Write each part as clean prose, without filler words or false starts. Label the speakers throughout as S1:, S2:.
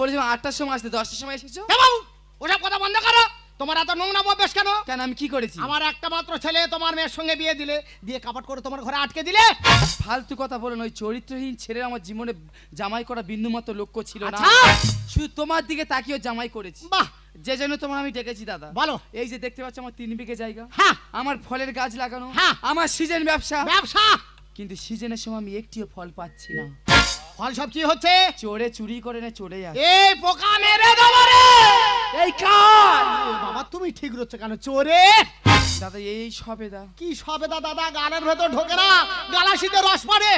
S1: বলেছিলাম 8টার সময় আসতে, 10টার সময় এসেছো।
S2: এ বাবু, ওসব কথা বন্ধ করো। তোমার এত নোংরা অভ্যাস কেন?
S1: কেন আমি কি করেছি?
S2: আমার একটা মাত্র ছেলে, তোমার মেয়ের সঙ্গে বিয়ে দিলে, দিয়ে কাপড় করে তোমার ঘরে আটকে দিলে।
S1: ফালতু কথা বলো না, ওই চরিত্রহীন ছেলের আমার জীবনে জামাই করা বিন্দুমাত্র লক্ষ্য ছিল না।
S2: আচ্ছা।
S1: শুধু তোমার দিকে তাকিয়ে জামাই করেছি।
S2: বাহ,
S1: যে জন্য তোমার আমি ডেকেছি দাদা।
S2: বলো।
S1: এই যে দেখতে পাচ্ছ আমার 3 বিঘে জায়গা,
S2: হ্যাঁ।
S1: আমার ফলের গাছ লাগানো,
S2: হ্যাঁ।
S1: আমার সিজন ব্যবসা।
S2: ব্যবসা?
S1: কিন্তু সিজনের সময় আমি একটিও ফল পাচ্ছি না।
S2: ফল সব কি হচ্ছে?
S1: চোরে চুরি করে না চোরে আসে।
S2: এই পোকা মেরে দেবো রে।
S1: এই কার
S2: বাবা তুমি ঠিক রচ্ছে কেন? চোরে
S1: দাদা, এই সবেদা।
S2: কি সবেদা দাদা? গালের ভেতর ঢোকে না, গালাশিতে রস পড়ে।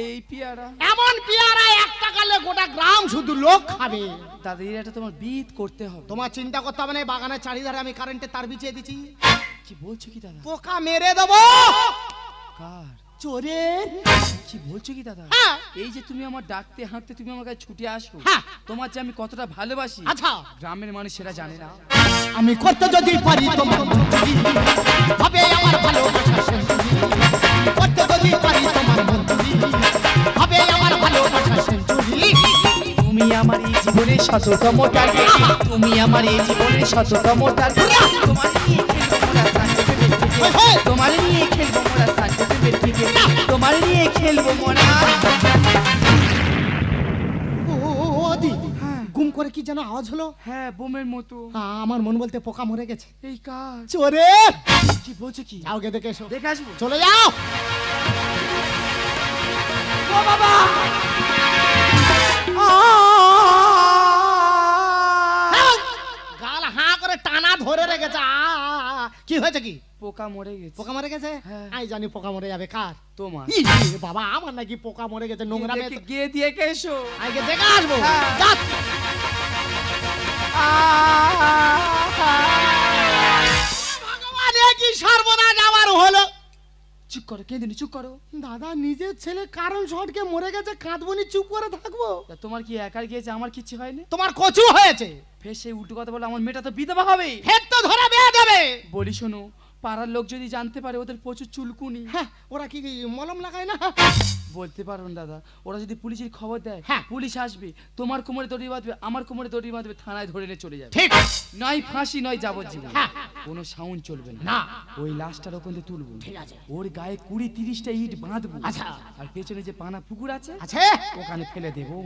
S1: এই পিয়ারা।
S2: এমন পেয়ারা একটা গালে গোটা গ্রাম শুধু লোক খাবে।
S1: দাদা এটা তোমার বিট করতে হবে।
S2: তোমার চিন্তা করতে হবে না, বাগানের চারিধারে আমি কারেন্টে তার বিছিয়ে দিচ্ছি।
S1: কি বলছো কি দাদা?
S2: পোকা মেরে দেবো।
S1: কার?
S2: চোরে।
S1: কি বলছো কি দাদা?
S2: হ্যাঁ।
S1: এই যে তুমি আমার ডাকতে হাঁটতে তুমি আমার কাছে ছুটে আসো,
S2: হ্যাঁ।
S1: তোমার যে আমি কতটা ভালোবাসি,
S2: আচ্ছা।
S1: গ্রামের মানুষ সেটা জানে না।
S2: আমি করতে যদি পারি তোমার মন্ত্রী, হবে আমার ভালোবাসা সেঞ্চুরি। করতে যদি পারি তোমার মন্ত্রী, হবে আমার ভালোবাসা সেঞ্চুরি।
S1: তুমি আমার এই জীবনের শততম টার্গেট, তুমি আমার এই জীবনের শততম টার্গেট। তোমার নিয়ে খেলবো মোরা সার্টিফিকেট থেকে, তোমার নিয়ে খেলবো মোরা।
S2: ও দি, গুম করে কি যেন আওয়াজ হলো?
S1: হ্যাঁ, বোমের মতো।
S2: আমার মন বলতে পোকা মরে গেছে।
S1: এই কাজ
S2: চোরে।
S1: কি বলছো কি?
S2: যাও গে দেখে এসো।
S1: দেখে আসবো।
S2: চলে যাও।
S1: ও বাবা,
S2: গাল হাঁ করে টানা ধরে রেখেছে। কি হয়েছে কি?
S1: পোকা মরে গেছে।
S2: পোকা মরে গেছে?
S1: হ্যাঁ।
S2: আমি জানি পোকা মরে যাবে। কার?
S1: তোমার।
S2: ই, বাবা আমার নাকি পোকা মরে গেছে? নোংরা মেয়ে তো।
S1: গিয়ে দিয়ে এসো।
S2: আগে দেখে আসবো।
S1: হ্যাঁ।
S2: যাচ্ছি। ভগবান, এ কি সর্বনাশ আমার হলো?
S1: চুপ করো, কেঁদুনি চুপ করো।
S2: দাদা নিজের ছেলে কারণ শর্টকে মরে গেছে, কাঁদবনি, চুপ করে থাকবো?
S1: তা তোমার কি একার গিয়েছে? আমার কিচ্ছু হয়নি।
S2: তোমার কচু হয়েছে।
S1: ফের সেই উল্টো কথা বলে আমার মেয়েটা তো বিধবা হবে।
S2: ফের তো ধরে বিয়ে দেবে।
S1: বলি শোনো, পাড়ার লোক যদি জানতে পারে ওদের প্রচুর চুলকুনি।
S2: হ্যাঁ, ওরা কি মলম লাগায় না?
S1: বলতে পারো না দাদা, ওরা যদি পুলিশের খবর দেয়,
S2: হ্যাঁ।
S1: পুলিশ আসবে, তোমার কোমরে দড়ি বাঁধবে, আমার কোমরে দড়ি বাঁধবে, থানায় ধরে নিয়ে চলে যাবে।
S2: ঠিক।
S1: নয় ফাঁসি নয় যাবজ্জীবন।
S2: হ্যাঁ।
S1: কোনো সাউন্ড চলবে না।
S2: না।
S1: ওই লাশটার ওখান থেকে তুলবো,
S2: ঠিক আছে।
S1: ওর গায়ে 20-30টা ইট বাঁধবো।
S2: আচ্ছা।
S1: আর পেছনে যে পানা পুকুর আছে
S2: আছে।
S1: ওখানে ফেলে দেবো।